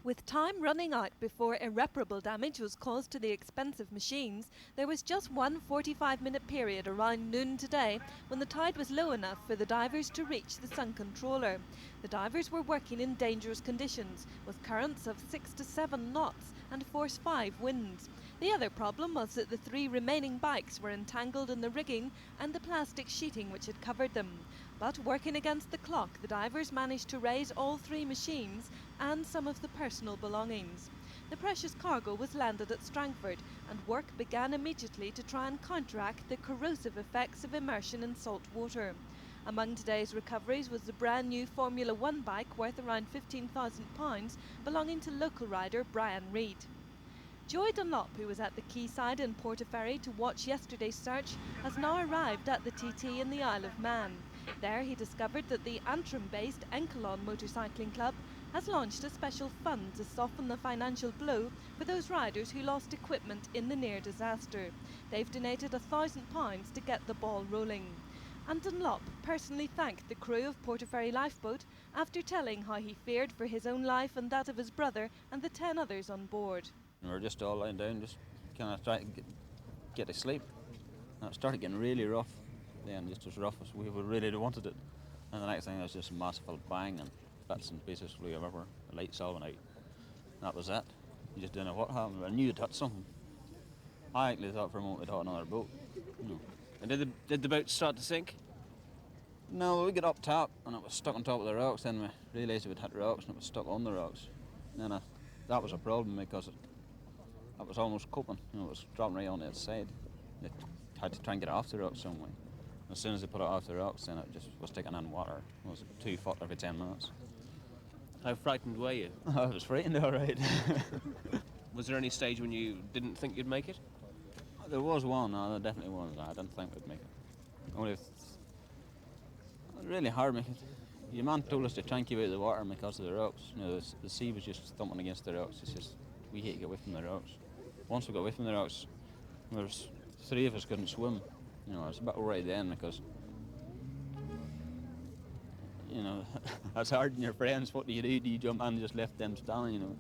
With time running out before irreparable damage was caused to the expensive machines, there was just one 45-minute period around noon today when the tide was low enough for the divers to reach the sunken trawler. The divers were working in dangerous conditions, with currents of 6 to 7 knots and force 5 winds. The other problem was that the 3 remaining bikes were entangled in the rigging and the plastic sheeting which had covered them. But working against the clock, the divers managed to raise all 3 machines and some of the personal belongings. The precious cargo was landed at Strangford, and work began immediately to try and counteract the corrosive effects of immersion in salt water. Among today's recoveries was the brand new Formula 1 bike worth around £15,000 belonging to local rider Brian Reid. Joy Dunlop, who was at the quayside in Portaferry to watch yesterday's search, has now arrived at the TT in the Isle of Man. There he discovered that the Antrim-based Enkelon Motorcycling Club has launched a special fund to soften the financial blow for those riders who lost equipment in the near disaster. They've donated £1,000 to get the ball rolling. And Dunlop personally thanked the crew of Portaferry Lifeboat after telling how he feared for his own life and that of his brother and the 10 others on board. We were just all lying down, just kind of trying to get to sleep. And it started getting really rough then, just as rough as we really wanted it. And the next thing was just a massive bang and bits and pieces flew everywhere. The lights all went out. That was it. You just didn't know what happened. I knew it hit something. I actually thought for a moment it hit another boat. No. And did the boat start to sink? No, we got up top and it was stuck on top of the rocks. Then we realised it would hit rocks and it was stuck on the rocks. And then that was a problem because it was almost coping. It was dropping right on its side. They had to try and get it off the rocks some way. As soon as they put it off the rocks, then it just was taking in water. It was 2 foot every 10 minutes. How frightened were you? I was frightened, all right. Was there any stage when you didn't think you'd make it? There was one, there definitely was. I didn't think we'd make it. Only it was really hard. Your man told us to try and keep out of the water because of the rocks. You know, the sea was just thumping against the rocks. It's just, we hate to get away from the rocks. Once we got away from the rocks, there was 3 of us couldn't swim. You know, it was a bit alright then because, you know, that's hard in your friends. What do? Do you jump in and just left them standing, you know?